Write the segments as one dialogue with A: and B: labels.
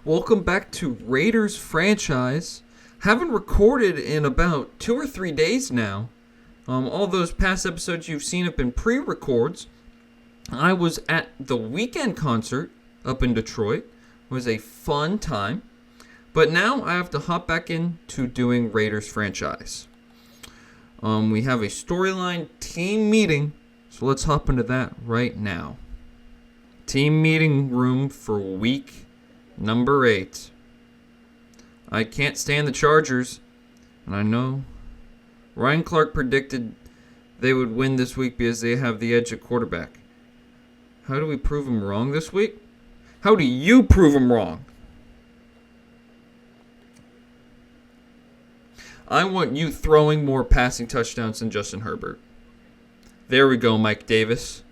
A: Welcome back to Raiders franchise. Haven't recorded in about 2 or 3 days now. All those past episodes you've seen have been pre-records. I was at the weekend concert up in Detroit. It was a fun time. But now I have to hop back into doing Raiders franchise. We have a storyline team meeting, so let's hop into that right now. Team meeting room for week number 8. I can't stand the Chargers, and I know Ryan Clark predicted they would win this week because they have the edge at quarterback. How do we prove him wrong this week? How do you prove him wrong? I want you throwing more passing touchdowns than Justin Herbert. There we go, Mike Davis.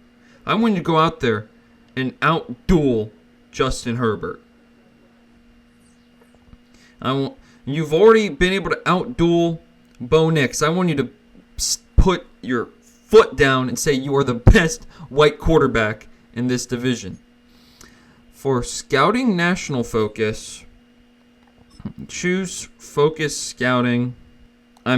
A: I want you to go out there and out-duel Justin Herbert. You've already been able to out-duel Bo Nix. I want you to put your foot down and say you are the best white quarterback in this division. For Scouting National Focus, choose Focus Scouting. I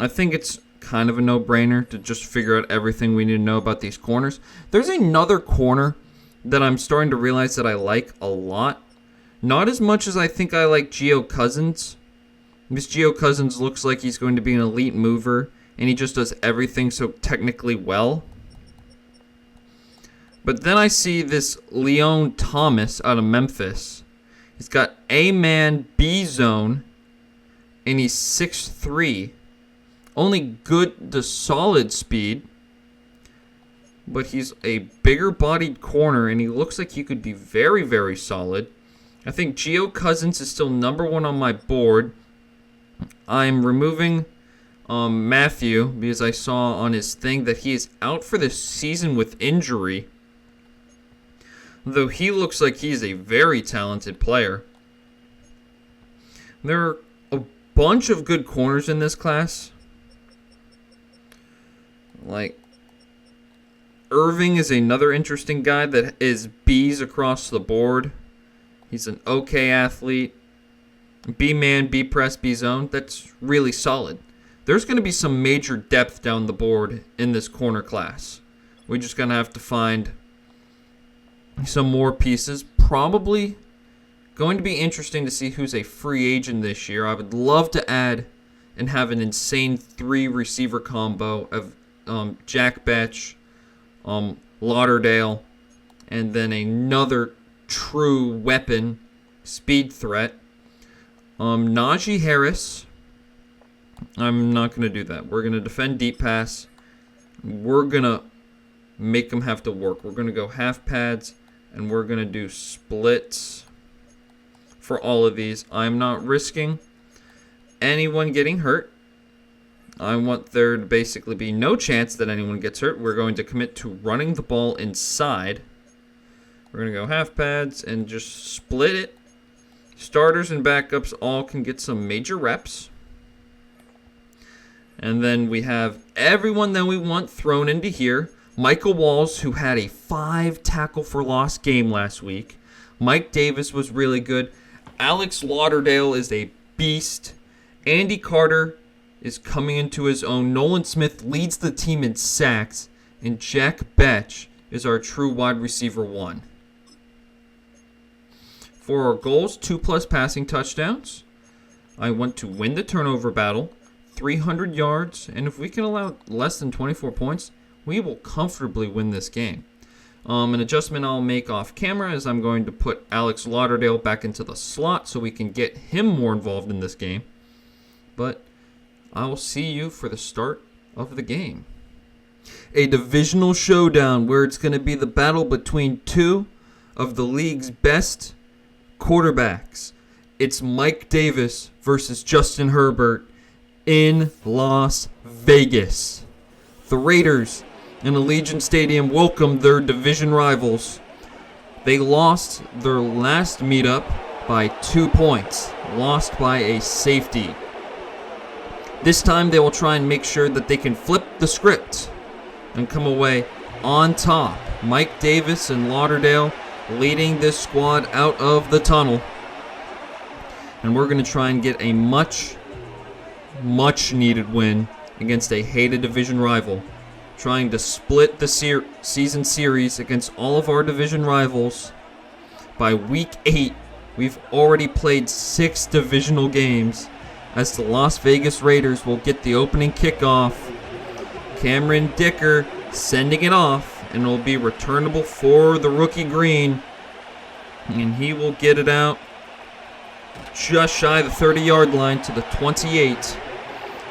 A: think it's kind of a no-brainer to just figure out everything we need to know about these corners. There's another corner that I'm starting to realize that I like a lot. Not as much as I think I like Gio Cousins. This Gio Cousins looks like he's going to be an elite mover, and he just does everything so technically well. But then I see this Leon Thomas out of Memphis. He's got A-man B-zone, and he's 6'3". Only good to solid speed, but he's a bigger-bodied corner, and he looks like he could be very, very solid. I think Gio Cousins is still number 1 on my board. I'm removing Matthew because I saw on his thing that he is out for this season with injury. Though he looks like he's a very talented player. There are a bunch of good corners in this class. Like, Irving is another interesting guy that is B's across the board. He's an okay athlete. B-man, B-press, B-zone. That's really solid. There's going to be some major depth down the board in this corner class. We're just going to have to find some more pieces. Probably going to be interesting to see who's a free agent this year. I would love to add and have an insane 3-receiver combo of Jack Betch, Lauderdale, and then another true weapon, speed threat. Najee Harris. I'm not going to do that. We're going to defend deep pass. We're going to make them have to work. We're going to go half pads, and we're going to do splits for all of these. I'm not risking anyone getting hurt. I want there to basically be no chance that anyone gets hurt. We're going to commit to running the ball inside. We're going to go half pads and just split it. Starters and backups all can get some major reps. And then we have everyone that we want thrown into here. Michael Walls, who had a 5 tackle for loss game last week. Mike Davis was really good. Alex Lauderdale is a beast. Andy Carter is coming into his own. Nolan Smith leads the team in sacks. And Jack Betch is our true wide receiver 1. For our goals, 2+ passing touchdowns. I want to win the turnover battle, 300 yards, and if we can allow less than 24 points, we will comfortably win this game. An adjustment I'll make off camera is I'm going to put Alex Lauderdale back into the slot so we can get him more involved in this game. But I will see you for the start of the game. A divisional showdown where it's going to be the battle between 2 of the league's best quarterbacks. It's Mike Davis versus Justin Herbert in Las Vegas. The Raiders in Allegiant Stadium welcomed their division rivals. They lost their last meetup by 2 points, lost by a safety. This time they will try and make sure that they can flip the script and come away on top. Mike Davis and Lauderdale leading this squad out of the tunnel. And we're going to try and get a much needed win against a hated division rival. Trying to split the season series against all of our division rivals. By week 8, we've already played 6 divisional games, as the Las Vegas Raiders will get the opening kickoff. Cameron Dicker sending it off, and it will be returnable for the rookie green. And he will get it out just shy of the 30-yard line to the 28.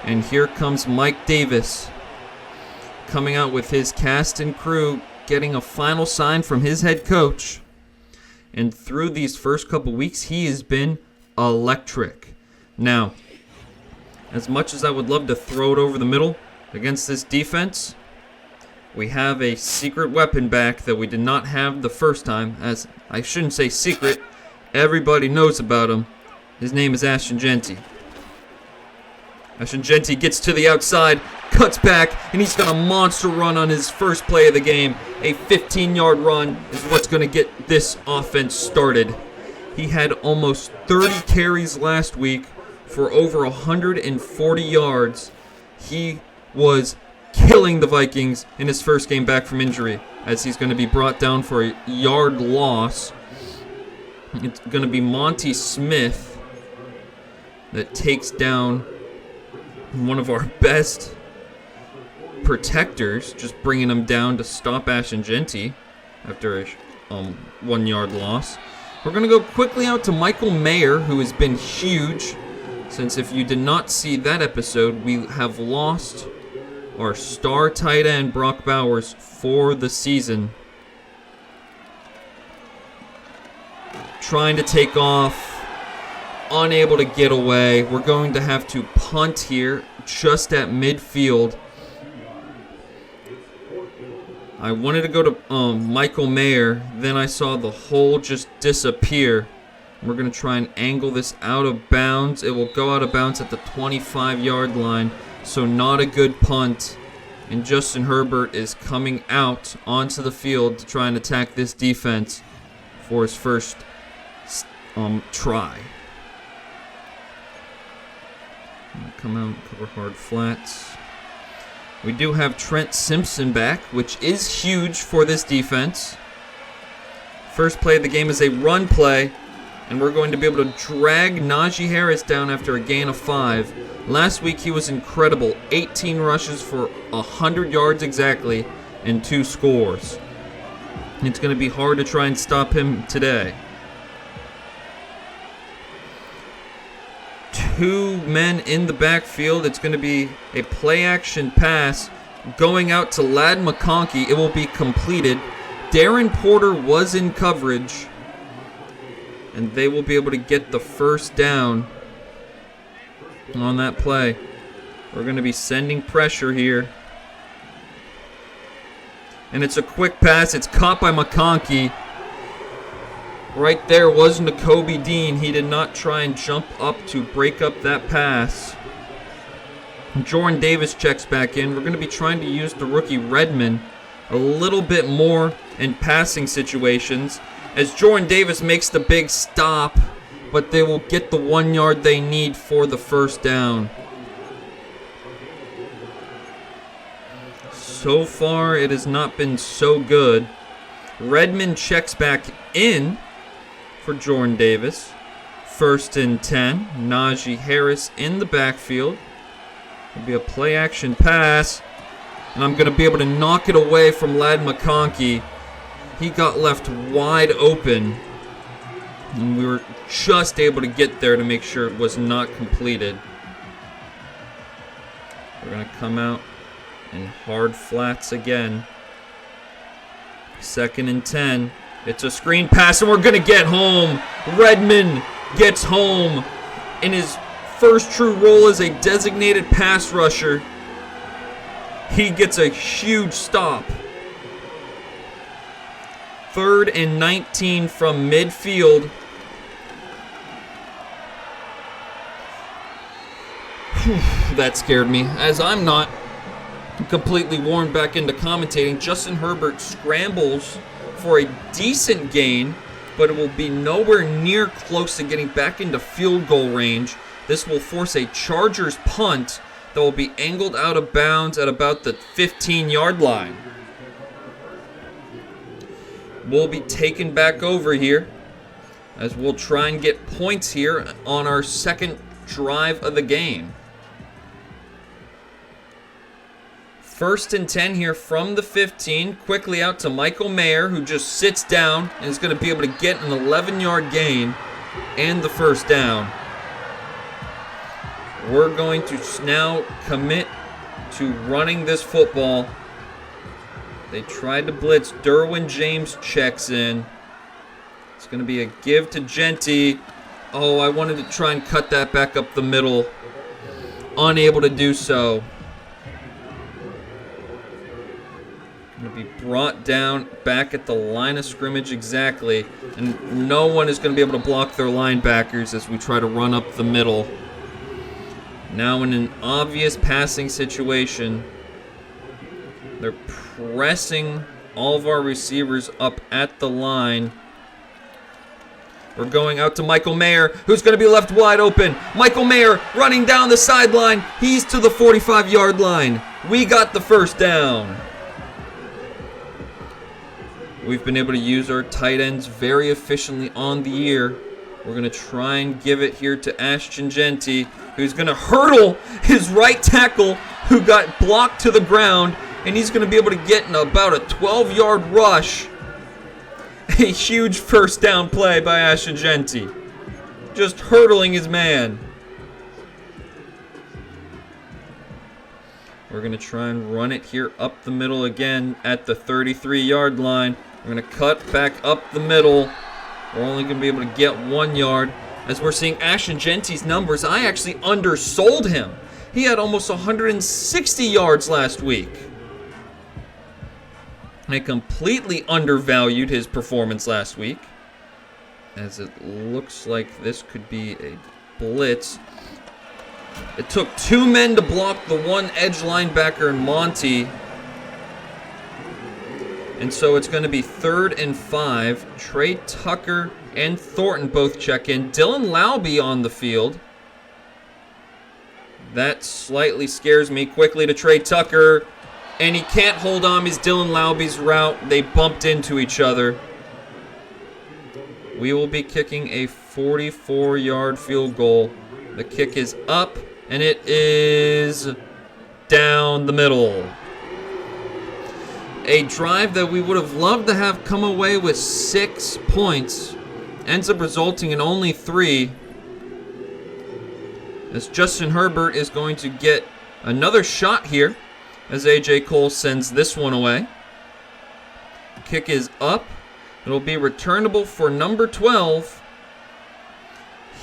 A: And here comes Mike Davis coming out with his cast and crew, getting a final sign from his head coach. And through these first couple weeks, he has been electric. Now, as much as I would love to throw it over the middle against this defense, we have a secret weapon back that we did not have the first time. As I shouldn't say secret, everybody knows about him. His name is Ashton Jeanty. Ashton Jeanty gets to the outside, cuts back, and he's got a monster run on his first play of the game. A 15-yard run is what's going to get this offense started. He had almost 30 carries last week for over 140 yards. He was killing the Vikings in his first game back from injury, as he's going to be brought down for a yard loss. It's going to be Monty Smith that takes down one of our best protectors, just bringing him down to stop Ashton Jeanty after a 1-yard loss. We're going to go quickly out to Michael Mayer, who has been huge, since if you did not see that episode, we have lost our star tight end, Brock Bowers, for the season. Trying to take off, unable to get away. We're going to have to punt here just at midfield. I wanted to go to Michael Mayer, then I saw the hole just disappear. We're going to try and angle this out of bounds. It will go out of bounds at the 25-yard line, so not a good punt. And Justin Herbert is coming out onto the field to try and attack this defense for his first try. Come out, cover hard flats. We do have Trent Simpson back, which is huge for this defense. First play of the game is a run play, and we're going to be able to drag Najee Harris down after a gain of 5. Last week he was incredible, 18 rushes for 100 yards exactly and 2 scores. It's going to be hard to try and stop him today. 2 men in the backfield. It's going to be a play-action pass going out to Ladd McConkey. It will be completed. Darren Porter was in coverage, and they will be able to get the first down on that play. We're going to be sending pressure here. And it's a quick pass. It's caught by McConkey. Right there was Nakobe Dean. He did not try and jump up to break up that pass. Jordan Davis checks back in. We're going to be trying to use the rookie Redmond a little bit more in passing situations, as Jordan Davis makes the big stop, but they will get the 1 yard they need for the first down. So far, it has not been so good. Redmond checks back in for Jordan Davis. 1st and 10. Najee Harris in the backfield. It'll be a play-action pass, and I'm going to be able to knock it away from Ladd McConkey. He got left wide open, and we were just able to get there to make sure it was not completed. We're going to come out in hard flats again. 2nd and 10. It's a screen pass, and we're going to get home. Redmond gets home in his first true role as a designated pass rusher. He gets a huge stop. 3rd and 19 from midfield. That scared me, as I'm not completely worn back into commentating. Justin Herbert scrambles for a decent gain, but it will be nowhere near close to getting back into field goal range. This will force a Chargers punt that will be angled out of bounds at about the 15-yard line. We'll be taken back over here as we'll try and get points here on our second drive of the game. 1st and 10 here from the 15. Quickly out to Michael Mayer, who just sits down and is going to be able to get an 11-yard gain and the first down. We're going to now commit to running this football. They tried to blitz. Derwin James checks in. It's going to be a give to Genty. Oh, I wanted to try and cut that back up the middle. Unable to do so. Going to be brought down back at the line of scrimmage exactly. And no one is going to be able to block their linebackers as we try to run up the middle. Now in an obvious passing situation, they're pressing all of our receivers up at the line. We're going out to Michael Mayer, who's going to be left wide open. Michael Mayer running down the sideline. He's to the 45-yard line. We got the first down. We've been able to use our tight ends very efficiently on the year. We're going to try and give it here to Ashton Genty, who's going to hurdle his right tackle, who got blocked to the ground, and he's going to be able to get in about a 12-yard rush. A huge first down play by Ashton Genty. Just hurdling his man. We're going to try and run it here up the middle again at the 33-yard line. We're going to cut back up the middle. We're only going to be able to get 1 yard. As we're seeing Ashton Genty's numbers, I actually undersold him. He had almost 160 yards last week. I completely undervalued his performance last week, as it looks like this could be a blitz. It took 2 men to block the one edge linebacker in Monty. And so it's going to be 3rd and 5. Trey Tucker and Thornton both check in. Dylan Laube on the field. That slightly scares me. Quickly to Trey Tucker. And he can't hold on his Dylan Laube's route. They bumped into each other. We will be kicking a 44-yard field goal. The kick is up, and it is down the middle. A drive that we would have loved to have come away with 6 points ends up resulting in only 3. As Justin Herbert is going to get another shot here as A.J. Cole sends this one away. Kick is up. It'll be returnable for number 12.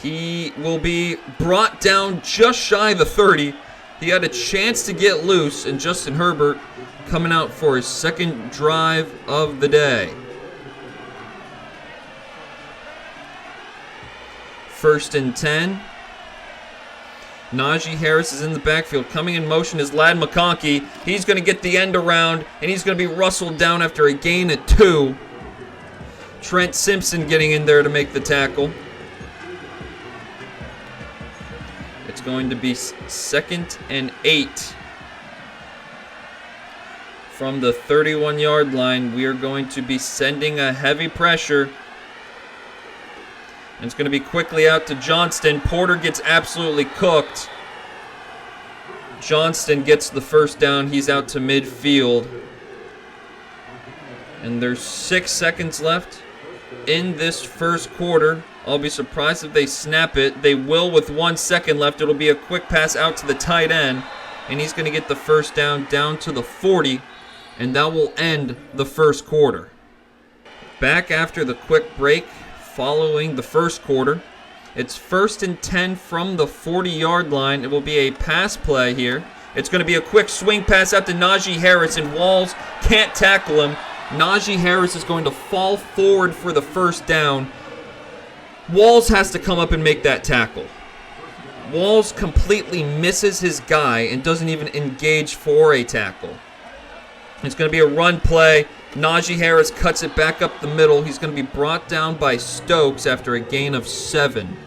A: He will be brought down just shy of the 30. He had a chance to get loose, and Justin Herbert coming out for his second drive of the day. 1st and 10. Najee Harris is in the backfield. Coming in motion is Ladd McConkey. He's going to get the end around, and he's going to be rustled down after a gain of 2. Trent Simpson getting in there to make the tackle. It's going to be 2nd and 8. From the 31-yard line, we are going to be sending a heavy pressure. And it's going to be quickly out to Johnston. Porter gets absolutely cooked. Johnston gets the first down. He's out to midfield. And there's 6 seconds left in this first quarter. I'll be surprised if they snap it. They will with 1 second left. It'll be a quick pass out to the tight end. And he's going to get the first down to the 40. And that will end the first quarter. Back after the quick break following the first quarter. It's 1st and 10 from the 40-yard line. It will be a pass play here. It's going to be a quick swing pass out to Najee Harris, and Walls can't tackle him. Najee Harris is going to fall forward for the first down. Walls has to come up and make that tackle. Walls completely misses his guy and doesn't even engage for a tackle. It's going to be a run play. Najee Harris cuts it back up the middle. He's going to be brought down by Stokes after a gain of 7.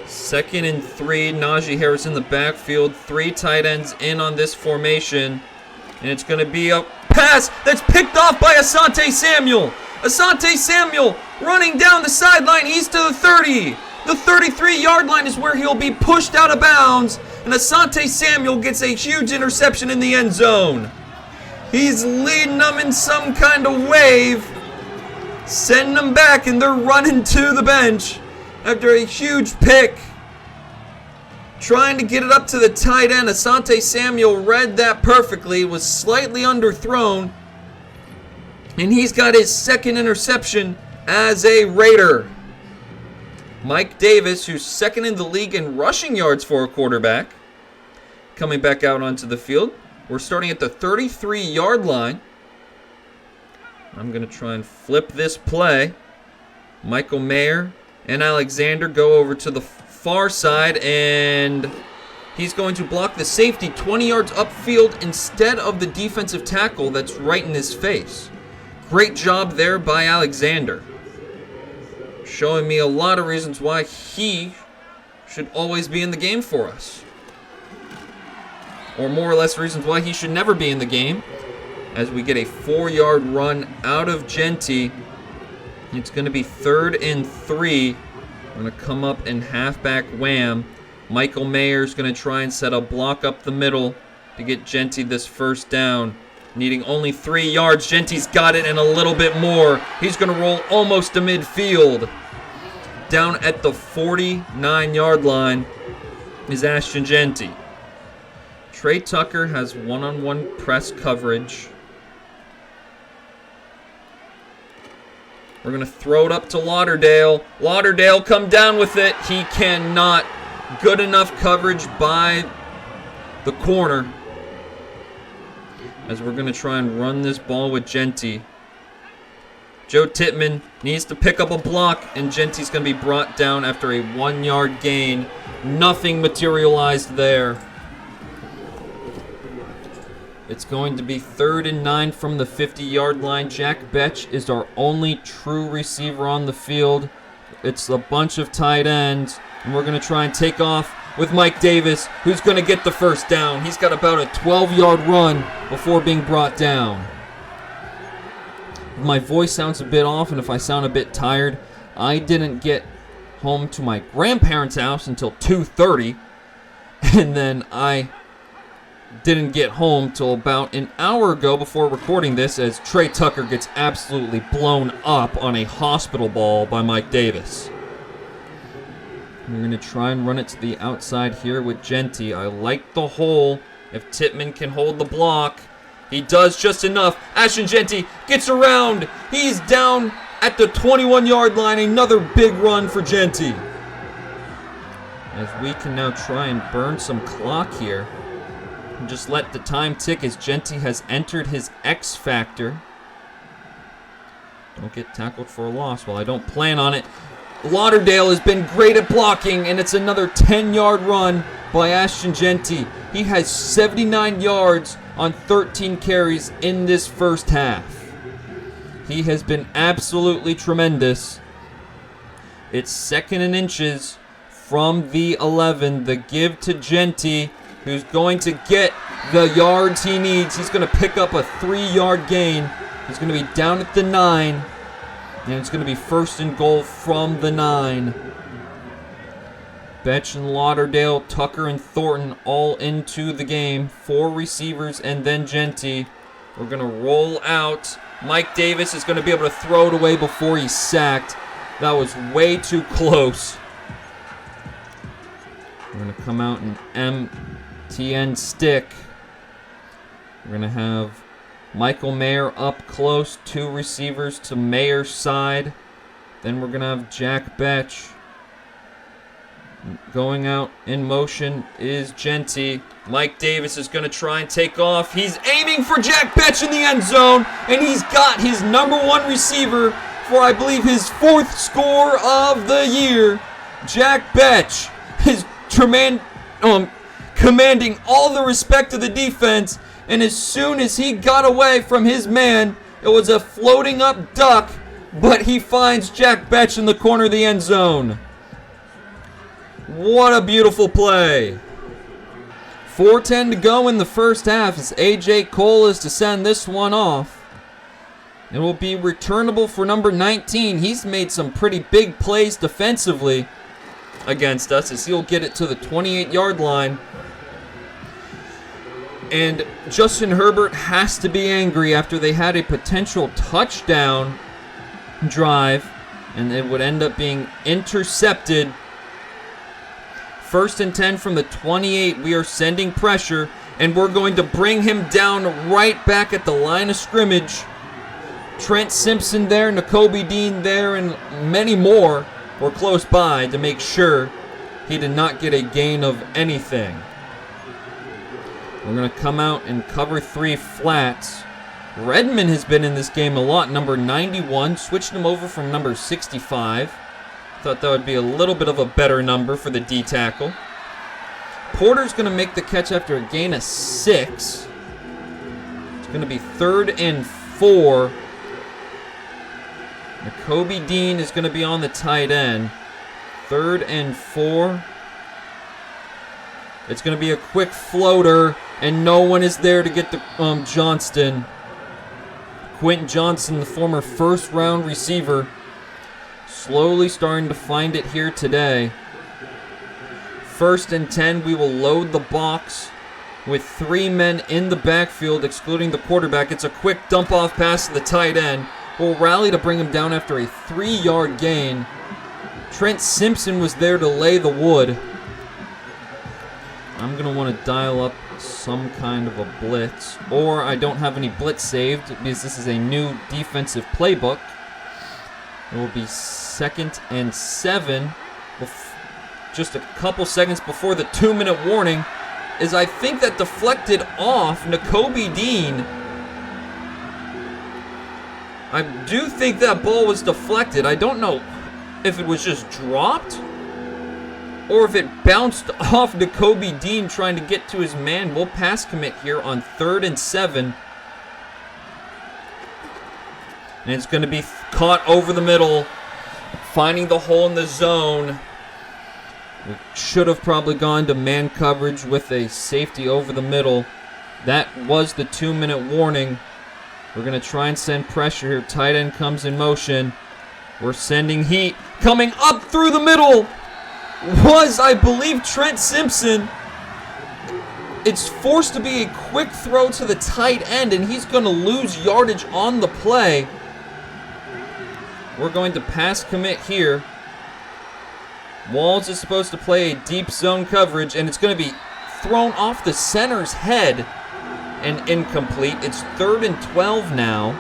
A: 2nd and 3. Najee Harris in the backfield. 3 tight ends in on this formation. And it's going to be a pass that's picked off by Asante Samuel. Asante Samuel running down the sideline east of the 30. The 33-yard line is where he'll be pushed out of bounds. And Asante Samuel gets a huge interception in the end zone. He's leading them in some kind of wave. Sending them back, and they're running to the bench after a huge pick. Trying to get it up to the tight end. Asante Samuel read that perfectly. Was slightly underthrown. And he's got his 2nd interception as a Raider. Mike Davis, who's 2nd in the league in rushing yards for a quarterback, coming back out onto the field. We're starting at the 33-yard line. I'm going to try and flip this play. Michael Mayer and Alexander go over to the far side, and he's going to block the safety 20 yards upfield instead of the defensive tackle that's right in his face. Great job there by Alexander. Showing me a lot of reasons why he should always be in the game for us. Or more or less reasons why he should never be in the game. As we get a 4-yard run out of Genty. It's going to be 3rd and 3. We're going to come up in halfback wham. Michael Mayer's going to try and set a block up the middle to get Genty this first down. Needing only 3 yards. Genty's got it and a little bit more. He's going to roll almost to midfield. Down at the 49-yard line is Ashton Genty. Trey Tucker has one-on-one press coverage. We're going to throw it up to Lauderdale. Lauderdale come down with it. He cannot. Good enough coverage by the corner. As we're going to try and run this ball with Genty. Joe Tittman needs to pick up a block, and Genty's going to be brought down after a 1-yard gain. Nothing materialized there. It's going to be 3rd and 9 from the 50-yard line. Jack Betch is our only true receiver on the field. It's a bunch of tight ends, and we're going to try and take off with Mike Davis, who's going to get the first down. He's got about a 12-yard run before being brought down. If my voice sounds a bit off, and if I sound a bit tired, I didn't get home to my grandparents' house until 2:30, and then I didn't get home till about an hour ago before recording this, as Trey Tucker gets absolutely blown up on a hospital ball by Mike Davis. We're going to try and run it to the outside here with Genty. I like the hole. If Tittman can hold the block, he does just enough. Ashton Genty gets around. He's down at the 21-yard line. Another big run for Genty. As we can now try and burn some clock here. And just let the time tick as Genty has entered his X factor. Don't get tackled for a loss. Well, I don't plan on it. Lauderdale has been great at blocking, and it's another 10-yard run by Ashton Genty. He has 79 yards on 13 carries in this first half. He has been absolutely tremendous. It's 2nd and inches from the 11. The give to Genty, who's going to get the yards he needs. He's going to pick up a 3-yard gain. He's going to be down at the 9. And it's going to be 1st and goal from the 9. Betch and Lauderdale, Tucker and Thornton all into the game. 4 receivers and then Genty. We're going to roll out. Mike Davis is going to be able to throw it away before he's sacked. That was way too close. We're going to come out and MTN stick. We're going to have Michael Mayer up close, 2 receivers to Mayer's side. Then we're going to have Jack Betch. Going out in motion is Genty. Mike Davis is going to try and take off. He's aiming for Jack Betch in the end zone, and he's got his number 1 receiver for, I believe, his 4th score of the year. Jack Betch, his commanding all the respect of the defense. And as soon as he got away from his man, it was a floating up duck, but he finds Jack Betch in the corner of the end zone. What a beautiful play. 4:10 to go in the first half as A.J. Cole is to send this one off. It will be returnable for number 19. He's made some pretty big plays defensively against us as he'll get it to the 28-yard line. And Justin Herbert has to be angry after they had a potential touchdown drive, and it would end up being intercepted. 1st and 10 from the 28. We are sending pressure, and we're going to bring him down right back at the line of scrimmage. Trent Simpson there, Nakobe Dean there, and many more were close by to make sure he did not get a gain of anything. We're going to come out and cover 3 flats. Redmond has been in this game a lot. Number 91, switched him over from number 65. Thought that would be a little bit of a better number for the D tackle. Porter's going to make the catch after a gain of 6. It's going to be 3rd and 4. Nakobe Dean is going to be on the tight end. 3rd and 4. It's going to be a quick floater, and no one is there to get the Johnston. Quentin Johnson, the former first-round receiver, slowly starting to find it here today. 1st and 10, we will load the box with 3 men in the backfield, excluding the quarterback. It's a quick dump-off pass to the tight end. We'll rally to bring him down after a 3-yard gain. Trent Simpson was there to lay the wood. I'm going to want to dial up some kind of a blitz, or I don't have any blitz saved because this is a new defensive playbook. It will be 2nd and 7, just a couple seconds before the 2-minute warning, as I think that deflected off Nakobe Dean. I do think that ball was deflected. I don't know if it was just dropped or if it bounced off Nakobe Dean trying to get to his man. We'll pass commit here on 3rd and 7. And it's going to be caught over the middle, finding the hole in the zone. We should have probably gone to man coverage with a safety over the middle. That was the 2-minute warning. We're going to try and send pressure here. Tight end comes in motion. We're sending heat. Coming up through the middle was, I believe, Trent Simpson. It's forced to be a quick throw to the tight end, and he's going to lose yardage on the play. We're going to pass commit here. Walls is supposed to play a deep zone coverage, and it's going to be thrown off the center's head and incomplete. It's 3rd and 12 now.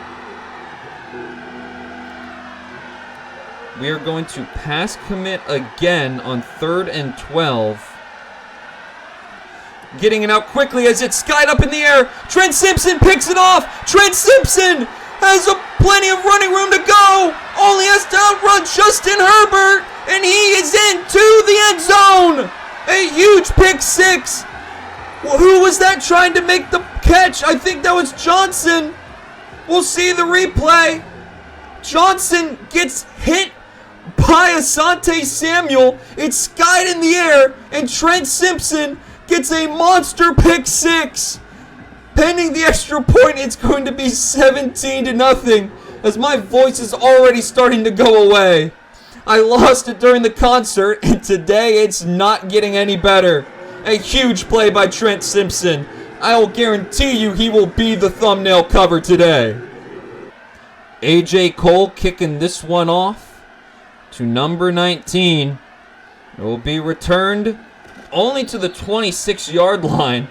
A: We are going to pass commit again on 3rd and 12. Getting it out quickly as it's skied up in the air. Trent Simpson picks it off. Trent Simpson has plenty of running room to go. Only has to outrun Justin Herbert, and he is into the end zone. A huge pick 6. Well, who was that trying to make the catch? I think that was Johnson. We'll see the replay. Johnson gets hit by Asante Samuel. It's skied in the air, and Trent Simpson gets a monster pick 6. Pending the extra point, it's going to be 17-0, as my voice is already starting to go away. I lost it during the concert, and today it's not getting any better. A huge play by Trent Simpson. I will guarantee you he will be the thumbnail cover today. A.J. Cole kicking this one off to number 19. It will be returned only to the 26-yard line,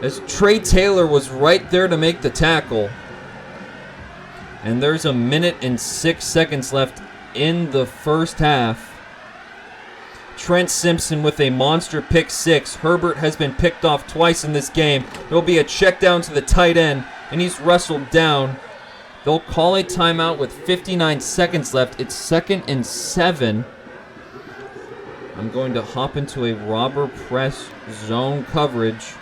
A: as Trey Taylor was right there to make the tackle. And there's 1 minute and 6 seconds left in the first half. Trent Simpson with a monster pick 6. Herbert has been picked off twice in this game. There will be a check down to the tight end, and he's wrestled down. They'll call a timeout with 59 seconds left. It's 2nd and 7. I'm going to hop into a robber press zone coverage.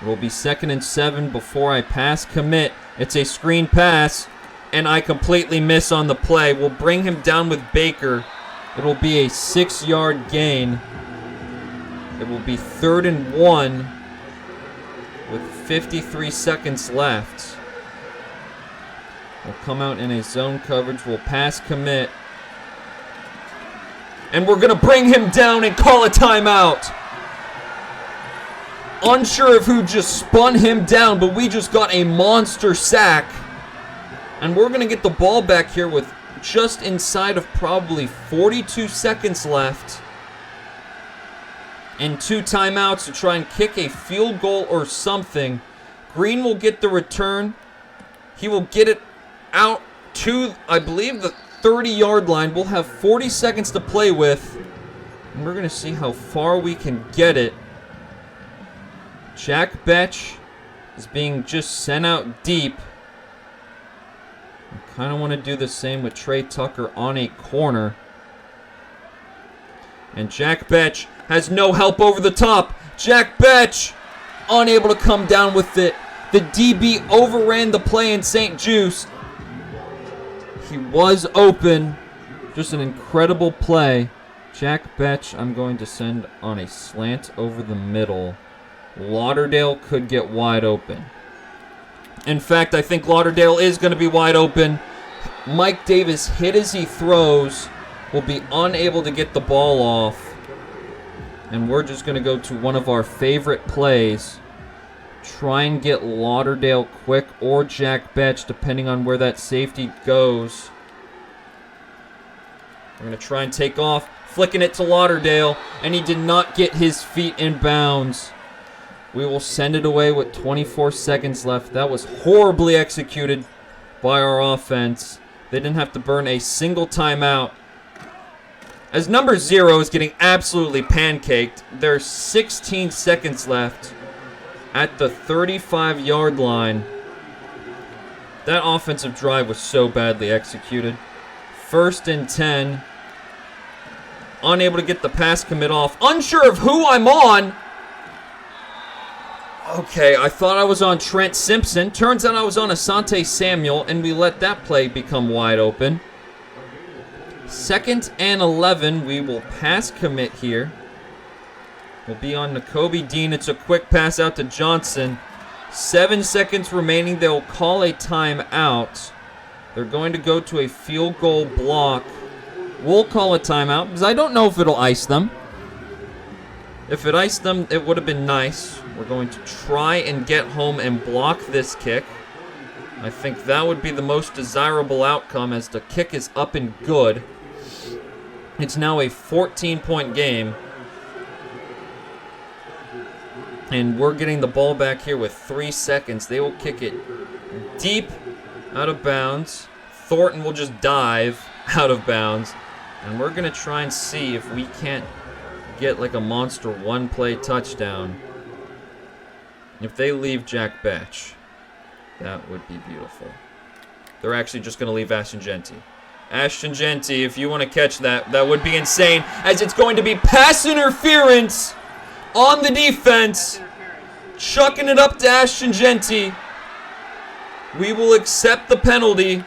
A: It will be 2nd and 7 before I pass commit. It's a screen pass, and I completely miss on the play. We'll bring him down with Baker. It will be a 6-yard gain. It will be 3rd and 1 with 53 seconds left. We'll come out in a zone coverage. We'll pass commit. And we're going to bring him down and call a timeout. Unsure of who just spun him down, but we just got a monster sack. And we're going to get the ball back here with just inside of probably 42 seconds left. And 2 timeouts to try and kick a field goal or something. Green will get the return. He will get it out to, I believe, the 30-yard line. We'll have 40 seconds to play with. And we're going to see how far we can get it. Jack Betch is being just sent out deep. I kind of want to do the same with Trey Tucker on a corner. And Jack Betch has no help over the top. Jack Betch unable to come down with it. The DB overran the play in St. Juice. He was open. Just an incredible play. Jack Betch, I'm going to send on a slant over the middle. Lauderdale could get wide open. In fact, I think Lauderdale is going to be wide open. Mike Davis, hit as he throws, will be unable to get the ball off. And we're just going to go to one of our favorite plays. Try and get Lauderdale quick or Jack Betch, depending on where that safety goes. We're going to try and take off, flicking it to Lauderdale, and he did not get his feet in bounds. We will send it away with 24 seconds left. That was horribly executed by our offense. They didn't have to burn a single timeout. As number 0 is getting absolutely pancaked, there's 16 seconds left at the 35-yard line. That offensive drive was so badly executed. 1st and 10. Unable to get the pass commit off. Unsure of who I'm on. Okay, I thought I was on Trent Simpson. Turns out I was on Asante Samuel, and we let that play become wide open. 2nd and 11. We will pass commit here. We'll be on Nakobe Dean. It's a quick pass out to Johnson. 7 seconds remaining. They'll call a timeout. They're going to go to a field goal block. We'll call a timeout because I don't know if it'll ice them. If it iced them, it would have been nice. We're going to try and get home and block this kick. I think that would be the most desirable outcome as the kick is up and good. It's now a 14-point game. And we're getting the ball back here with 3 seconds. They will kick it deep out of bounds. Thornton will just dive out of bounds. And we're going to try and see if we can't get like a monster one-play touchdown. If they leave Jack Betch, that would be beautiful. They're actually just going to leave Ashton Genty. Ashton Genty, if you want to catch that, that would be insane, as it's going to be pass interference on the defense. Chucking it up to Ashton Genty. We will accept the penalty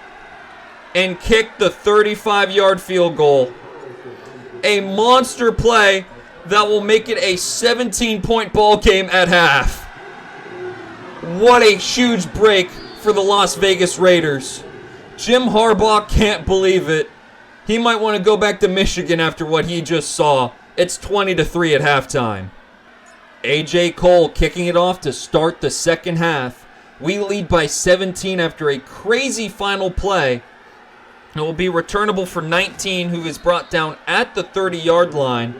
A: and kick the 35-yard field goal. A monster play that will make it a 17-point ball game at half. What a huge break for the Las Vegas Raiders. Jim Harbaugh can't believe it. He might want to go back to Michigan after what he just saw. It's 20-3 at halftime. A.J. Cole kicking it off to start the second half. We lead by 17 after a crazy final play. It will be returnable for 19, who is brought down at the 30-yard line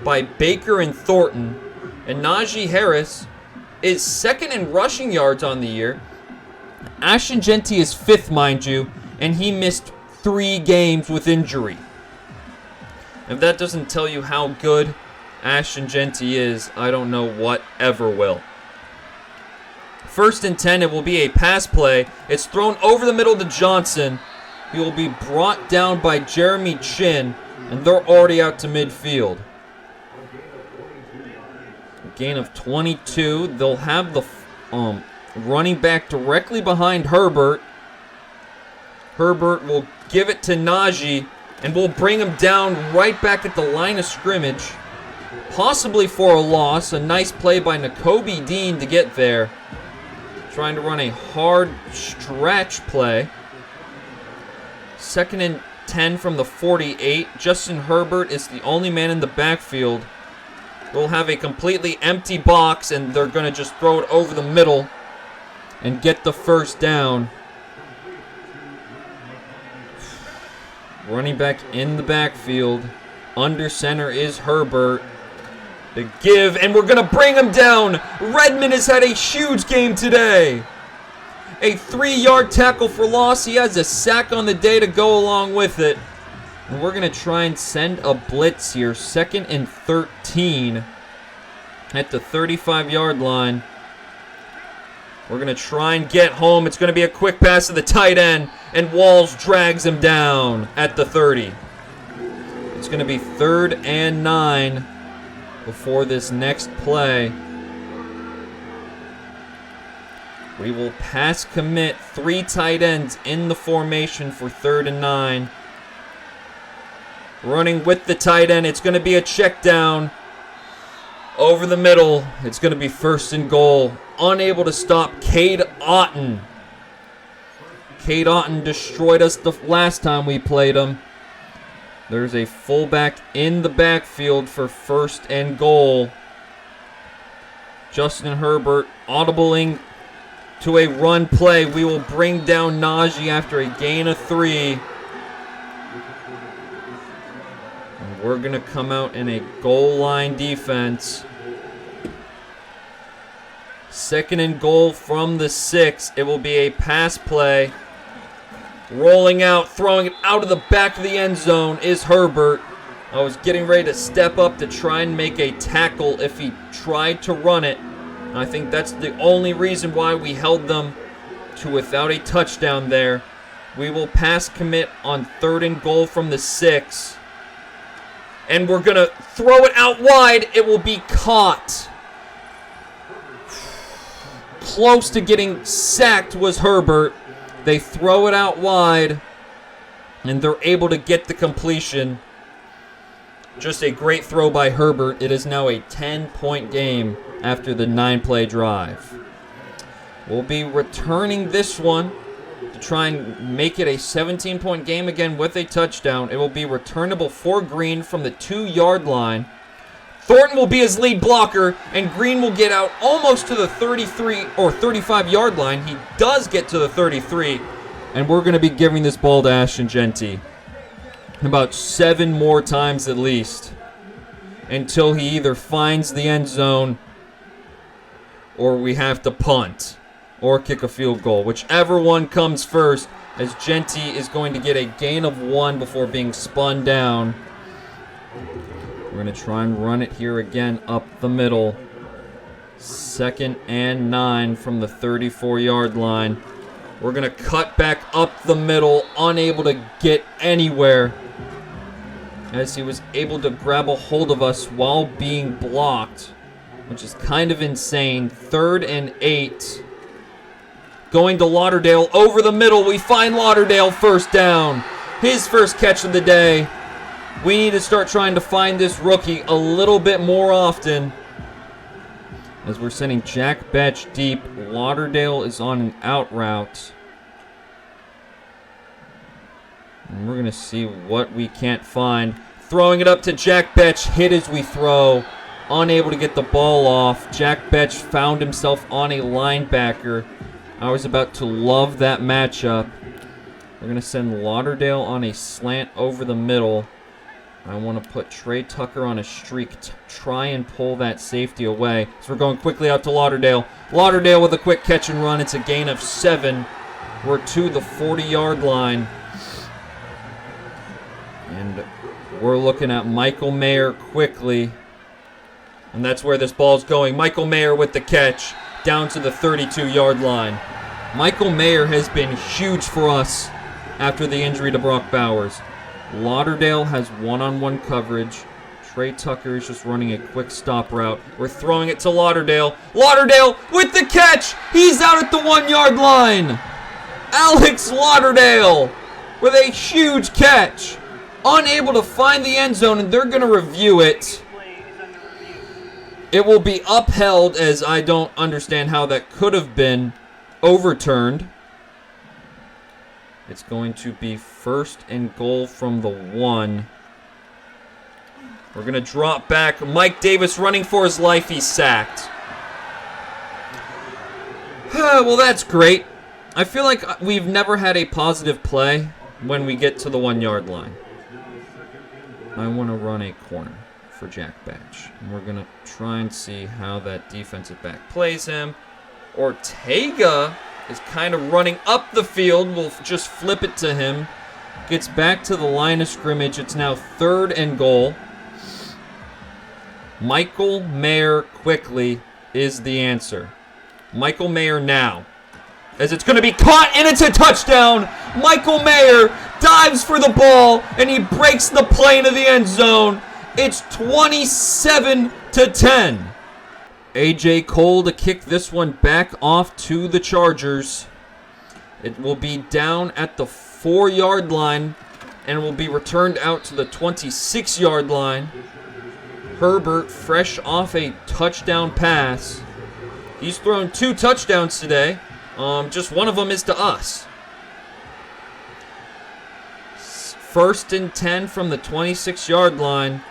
A: by Baker and Thornton. And Najee Harris is 2nd in rushing yards on the year. Ashton Genty is 5th, mind you, and he missed 3 games with injury. If that doesn't tell you how good Ashton Genty is, I don't know what ever will. 1st and 10, it will be a pass play. It's thrown over the middle to Johnson. He will be brought down by Jeremy Chin. And they're already out to midfield. A gain of 22. They'll have the running back directly behind Herbert. Herbert will give it to Najee, and we'll bring him down right back at the line of scrimmage, possibly for a loss. A nice play by Nakobe Dean to get there. Trying to run a hard stretch play. 2nd and 10 from the 48. Justin Herbert is the only man in the backfield. We'll have a completely empty box, and they're going to just throw it over the middle and get the first down. Running back in the backfield. Under center is Herbert. The give, and we're going to bring him down. Redmond has had a huge game today. A 3-yard tackle for loss. He has a sack on the day to go along with it. And we're going to try and send a blitz here. 2nd and 13 at the 35-yard line. We're going to try and get home. It's going to be a quick pass to the tight end, and Walls drags him down at the 30. It's going to be 3rd and 9 before this next play. We will pass commit 3 tight ends in the formation for 3rd and 9. Running with the tight end. It's going to be a check down over the middle. It's going to be 1st and goal. Unable to stop Cade Otton. Cade Otton destroyed us the last time we played him. There's a fullback in the backfield for 1st and goal. Justin Herbert audibling to a run play. We will bring down Najee after a gain of 3. And we're going to come out in a goal line defense. 2nd and goal from the 6. It will be a pass play. Rolling out, throwing it out of the back of the end zone is Herbert. I was getting ready to step up to try and make a tackle if he tried to run it. I think that's the only reason why we held them to without a touchdown there. We will pass commit on 3rd and goal from the 6. And we're going to throw it out wide. It will be caught. Close to getting sacked was Herbert. They throw it out wide, and they're able to get the completion. Just a great throw by Herbert. It is now a 10-point game after the 9-play drive. We'll be returning this one to try and make it a 17-point game again with a touchdown. It will be returnable for Green from the 2-yard line. Thornton will be his lead blocker, and Green will get out almost to the 33 or 35-yard line. He does get to the 33, and we're going to be giving this ball to Ashton Genty about 7 more times at least until he either finds the end zone or we have to punt or kick a field goal. Whichever one comes first, as Genty is going to get a gain of 1 before being spun down. We're going to try and run it here again up the middle. 2nd and 9 from the 34-yard line. We're going to cut back up the middle, unable to get anywhere, as he was able to grab a hold of us while being blocked, which is kind of insane. 3rd and 8. Going to Lauderdale over the middle. We find Lauderdale, 1st down. His first catch of the day. We need to start trying to find this rookie a little bit more often, as we're sending Jack Betch deep. Lauderdale is on an out route. And we're going to see what we can't find. Throwing it up to Jack Betch. Hit as we throw. Unable to get the ball off. Jack Betch found himself on a linebacker. I was about to love that matchup. We're going to send Lauderdale on a slant over the middle. I want to put Trey Tucker on a streak to try and pull that safety away. So we're going quickly out to Lauderdale. Lauderdale with a quick catch and run. It's a gain of 7. We're to the 40-yard line. And we're looking at Michael Mayer quickly. And that's where this ball's going. Michael Mayer with the catch down to the 32-yard line. Michael Mayer has been huge for us after the injury to Brock Bowers. Lauderdale has one-on-one coverage. Trey Tucker is just running a quick stop route. We're throwing it to Lauderdale. Lauderdale with the catch. He's out at the 1-yard line. Alex Lauderdale with a huge catch. Unable to find the end zone, and they're going to review it. It will be upheld, as I don't understand how that could have been overturned. It's going to be 1st and goal from the 1. We're going to drop back. Mike Davis running for his life. He's sacked. Well, that's great. I feel like we've never had a positive play when we get to the 1-yard line. I want to run a corner for Jack Batch. And we're going to try and see how that defensive back plays him. Ortega is kind of running up the field. We'll just flip it to him. Gets back to the line of scrimmage. It's now 3rd and goal. Michael Mayer quickly is the answer. Michael Mayer now. As it's going to be caught, and it's a touchdown. Michael Mayer dives for the ball, and he breaks the plane of the end zone. It's 27-10. A.J. Cole to kick this one back off to the Chargers. It will be down at the 4-yard line, and will be returned out to the 26-yard line. Herbert, fresh off a touchdown pass. He's thrown 2 touchdowns today. Just one of them is to us. 1st and 10 from the 26-yard line.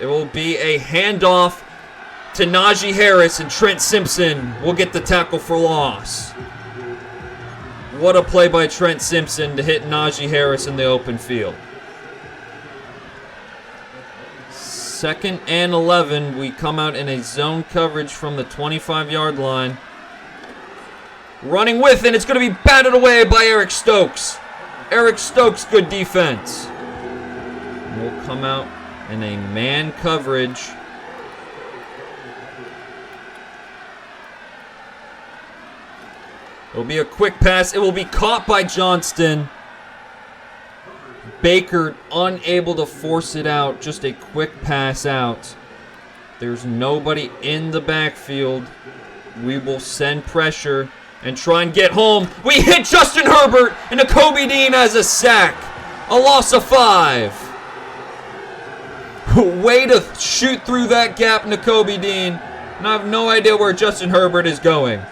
A: It will be a handoff to Najee Harris, and Trent Simpson will get the tackle for loss. What a play by Trent Simpson to hit Najee Harris in the open field. 2nd and 11. We come out in a zone coverage from the 25-yard line. Running with, and it's going to be batted away by Eric Stokes. Eric Stokes, good defense. We'll come out in a man coverage. It'll be a quick pass. It will be caught by Johnston. Baker unable to force it out. Just a quick pass out. There's nobody in the backfield. We will send pressure and try and get home. We hit Justin Herbert, and Nakobe Dean has a sack. A loss of 5. Way to shoot through that gap, Nakobe Dean. And I have no idea where Justin Herbert is going.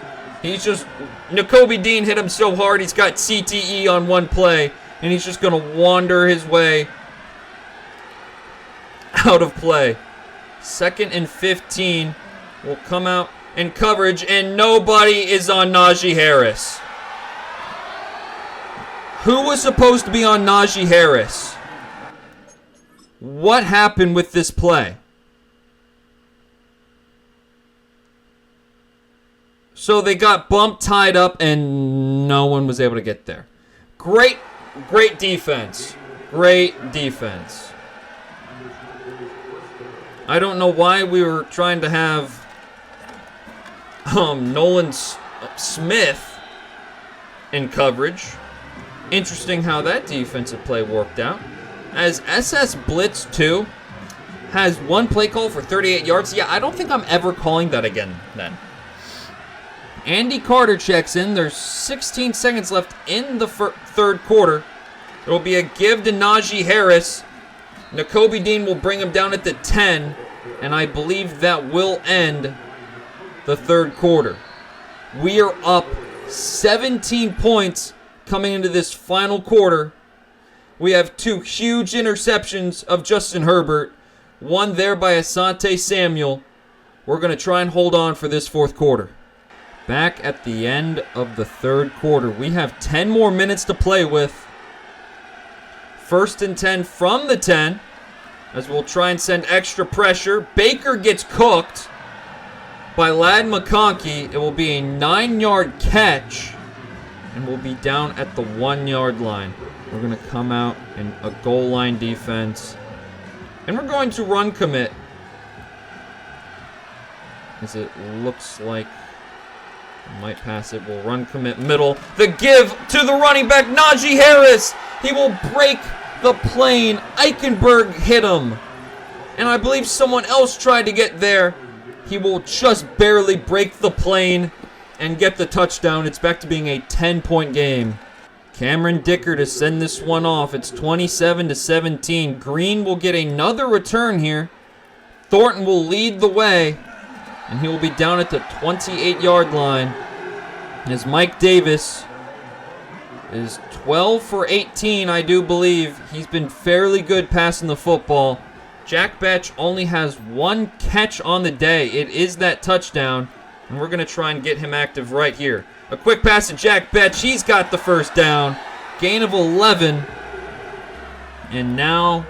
A: Nakobe Dean hit him so hard, he's got CTE on one play, and he's just going to wander his way out of play. 2nd and 15 will come out in coverage, and nobody is on Najee Harris. Who was supposed to be on Najee Harris? What happened with this play? So they got bumped, tied up, and no one was able to get there. Great defense. Great defense. I don't know why we were trying to have Nolan Smith in coverage. Interesting how that defensive play worked out. As SS Blitz 2 has one play call for 38 yards. Yeah, I don't think I'm ever calling that again then. Andy Carter checks in. There's 16 seconds left in the 3rd quarter. There will be a give to Najee Harris. Nakobe Dean will bring him down at the 10, and I believe that will end the 3rd quarter. We are up 17 points coming into this final quarter. We have 2 huge interceptions of Justin Herbert, one there by Asante Samuel. We're going to try and hold on for this 4th quarter. Back at the end of the 3rd quarter, we have 10 more minutes to play with. 1st and 10 from the 10, as we'll try and send extra pressure. Baker gets cooked by Ladd McConkey. It will be a 9-yard catch, and we'll be down at the 1-yard line. We're going to come out in a goal line defense, and we're going to run commit, as it looks like might pass it. We'll run commit middle. The give to the running back, Najee Harris. He will break the plane. Eichenberg hit him. And I believe someone else tried to get there. He will just barely break the plane and get the touchdown. It's back to being a 10-point game. Cameron Dicker to send this one off. It's 27-17. Green will get another return here. Thornton will lead the way, and he will be down at the 28-yard line. As Mike Davis is 12 for 18, I do believe. He's been fairly good passing the football. Jack Betch only has one catch on the day. It is that touchdown, and we're going to try and get him active right here. A quick pass to Jack Betch. He's got the first down. Gain of 11. And now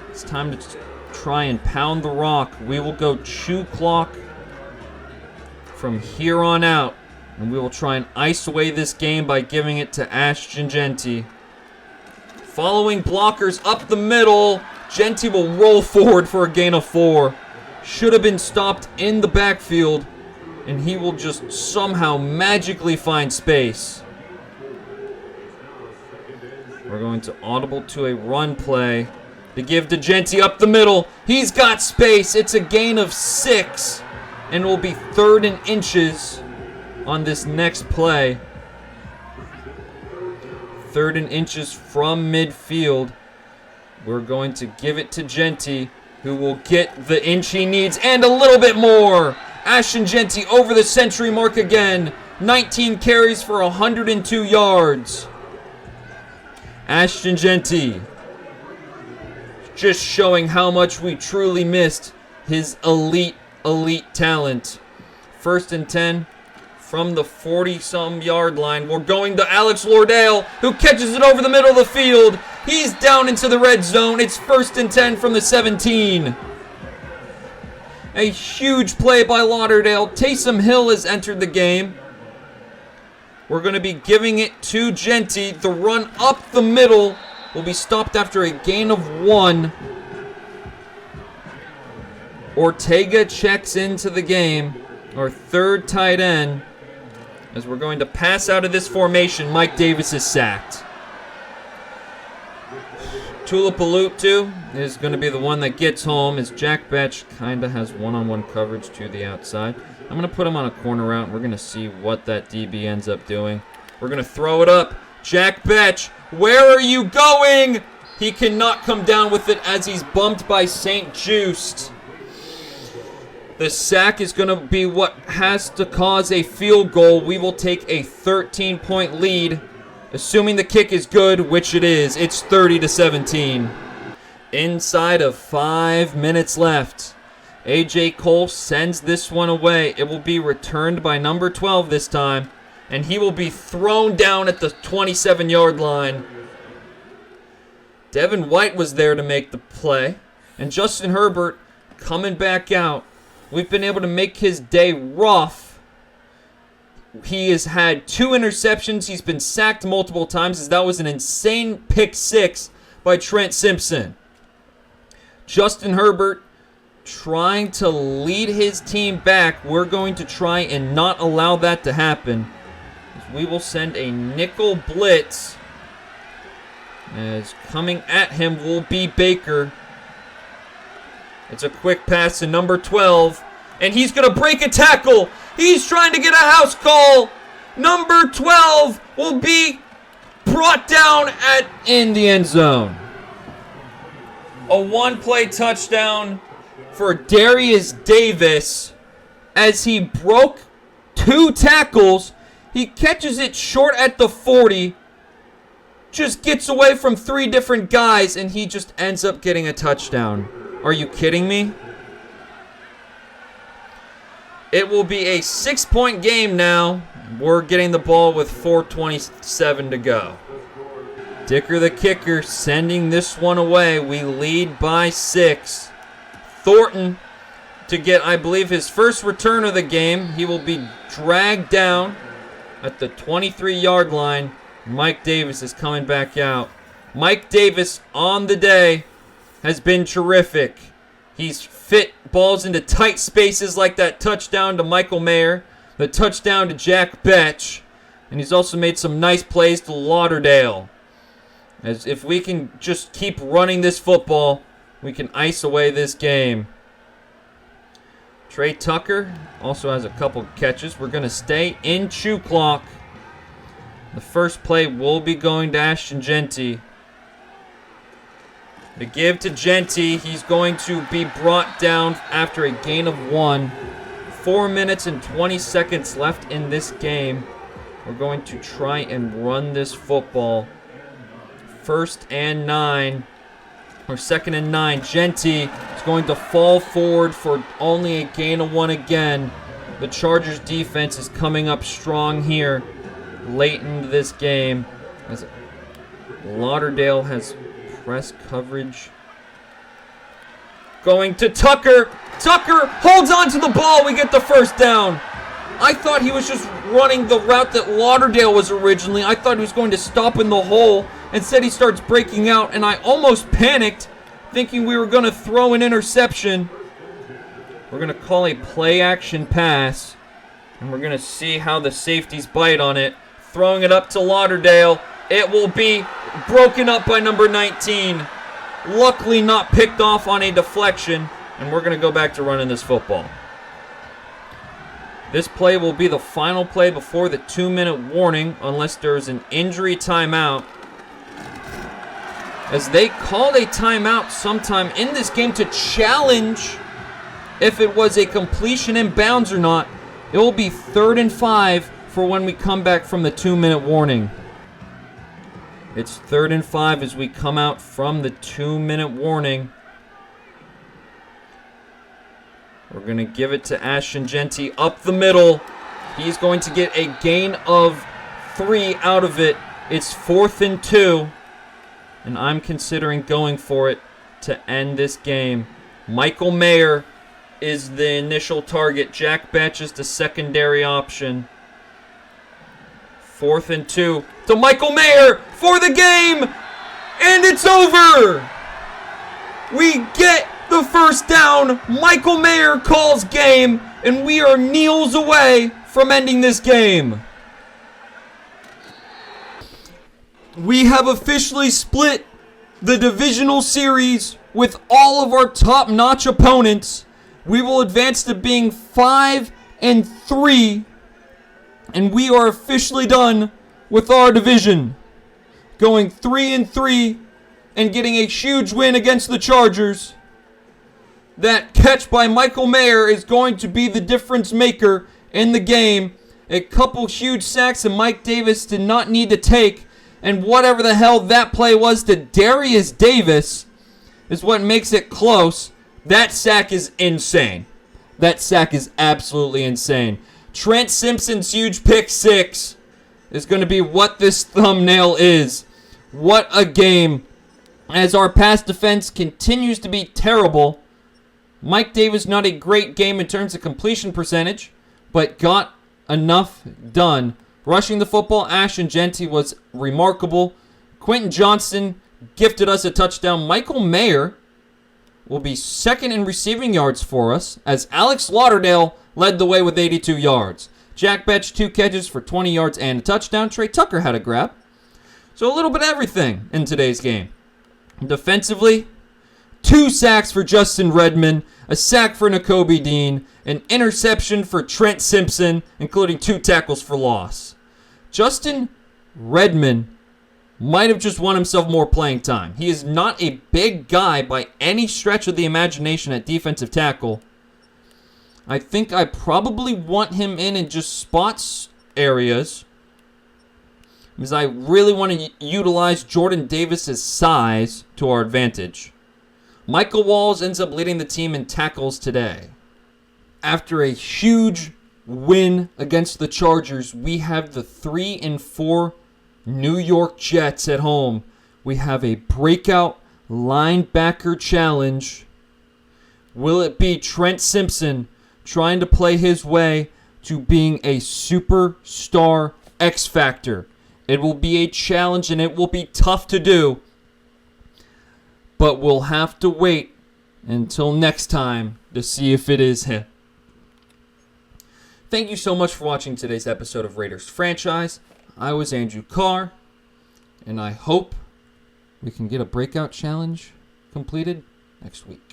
A: it's time to try and pound the rock. We will go chew clock from here on out. And we will try and ice away this game by giving it to Ashton Genty. Following blockers up the middle. Genty will roll forward for a gain of 4. Should have been stopped in the backfield. And he will just somehow magically find space. We're going to audible to a run play to give to Genty up the middle. He's got space. It's a gain of 6. And it will be 3rd and inches on this next play. 3rd and inches from midfield. We're going to give it to Genty, who will get the inch he needs and a little bit more. Ashton Genty over the century mark again. 19 carries for 102 yards. Ashton Genty just showing how much we truly missed his elite talent. 1st and 10 from the 40-some yard line. We're going to Alex Lordale, who catches it over the middle of the field. He's down into the red zone. It's 1st and 10 from the 17. A huge play by Lauderdale. Taysom Hill has entered the game. We're going to be giving it to Genty. The run up the middle will be stopped after a gain of 1. Ortega checks into the game, our 3rd tight end. As we're going to pass out of this formation, Mike Davis is sacked. Tuipulotu is going to be the one that gets home, as Jack Betch kind of has one-on-one coverage to the outside. I'm going to put him on a corner route, and we're going to see what that DB ends up doing. We're going to throw it up. Jack Betch, where are you going? He cannot come down with it as he's bumped by St. Just. The sack is going to be what has to cause a field goal. We will take a 13-point lead. Assuming the kick is good, which it is, it's 30-17. Inside of 5 minutes left. A.J. Cole sends this one away. It will be returned by number 12 this time. And he will be thrown down at the 27-yard line. Devin White was there to make the play. And Justin Herbert coming back out. We've been able to make his day rough. He has had 2 interceptions. He's been sacked multiple times, as that was an insane pick 6 by Trent Simpson. Justin Herbert trying to lead his team back. We're going to try and not allow that to happen. We will send a nickel blitz. As coming at him will be Baker. It's a quick pass to number 12. And he's going to break a tackle. He's trying to get a house call. Number 12 will be brought down in the end zone. A 1-play touchdown for Darius Davis as he broke 2 tackles. He catches it short at the 40. Just gets away from 3 different guys, and he just ends up getting a touchdown. Are you kidding me? It will be a 6-point game now. We're getting the ball with 4:27 to go. Dicker the kicker sending this one away. We lead by 6. Thornton to get, I believe, his first return of the game. He will be dragged down at the 23-yard line. Mike Davis is coming back out. Mike Davis on the day has been terrific. He's fit balls into tight spaces like that touchdown to Michael Mayer, the touchdown to Jack Betch, and he's also made some nice plays to Lauderdale. As if we can just keep running this football, we can ice away this game. Trey Tucker also has a couple catches. We're going to stay in chew clock. The first play will be going to Ashton Genty. The give to Genty. He's going to be brought down after a gain of 1. 4 minutes and 20 seconds left in this game. We're going to try and run this football. 1st and 9. Or 2nd and 9. Genty is going to fall forward for only a gain of 1 again. The Chargers defense is coming up strong here late into this game. As Lauderdale has press coverage. Going to Tucker. Tucker holds on to the ball. We get the first down. I thought he was just running the route that Lauderdale was originally. I thought he was going to stop in the hole. Instead, he starts breaking out, and I almost panicked, thinking we were going to throw an interception. We're going to call a play-action pass, and we're going to see how the safeties bite on it. Throwing it up to Lauderdale. It will be broken up by number 19. Luckily not picked off on a deflection, and we're going to go back to running this football. This play will be the final play before the 2-minute warning, unless there's an injury timeout. As they called a timeout sometime in this game to challenge if it was a completion in bounds or not. It will be 3rd and 5 for when we come back from the 2-minute warning. It's 3rd and 5 as we come out from the 2-minute warning. We're going to give it to Ashton Genty up the middle. He's going to get a gain of 3 out of it. It's 4th and 2. And I'm considering going for it to end this game. Michael Mayer is the initial target. Jack Betch is the secondary option. 4th and 2 to Michael Mayer for the game. And it's over. We get the first down. Michael Mayer calls game. And we are kneels away from ending this game. We have officially split the divisional series with all of our top-notch opponents. We will advance to being 5-3, and we are officially done with our division. Going 3-3 and getting a huge win against the Chargers. That catch by Michael Mayer is going to be the difference maker in the game. A couple huge sacks that Mike Davis did not need to take. And whatever the hell that play was to Darius Davis is what makes it close. That sack is insane. That sack is absolutely insane. Trent Simpson's huge pick 6 is going to be what this thumbnail is. What a game. As our pass defense continues to be terrible. Mike Davis, not a great game in terms of completion percentage, but got enough done. Rushing the football, Ashton Genty was remarkable. Quentin Johnston gifted us a touchdown. Michael Mayer will be 2nd in receiving yards for us, as Alex Lauderdale led the way with 82 yards. Jack Betch, 2 catches for 20 yards and a touchdown. Trey Tucker had a grab. So a little bit of everything in today's game. Defensively, 2 sacks for Justin Redmond, a sack for Nakobe Dean, an interception for Trent Simpson, including 2 tackles for loss. Justin Redmond might have just won himself more playing time. He is not a big guy by any stretch of the imagination at defensive tackle. I think I probably want him in just spots areas, because I really want to utilize Jordan Davis's size to our advantage. Michael Walls ends up leading the team in tackles today. After a huge win against the Chargers, we have the 3-4 New York Jets at home. We have a breakout linebacker challenge. Will it be Trent Simpson trying to play his way to being a superstar X Factor? It will be a challenge and it will be tough to do. But we'll have to wait until next time to see if it is him. Thank you so much for watching today's episode of Raiders Franchise. I was Andrew Carr, and I hope we can get a breakout challenge completed next week.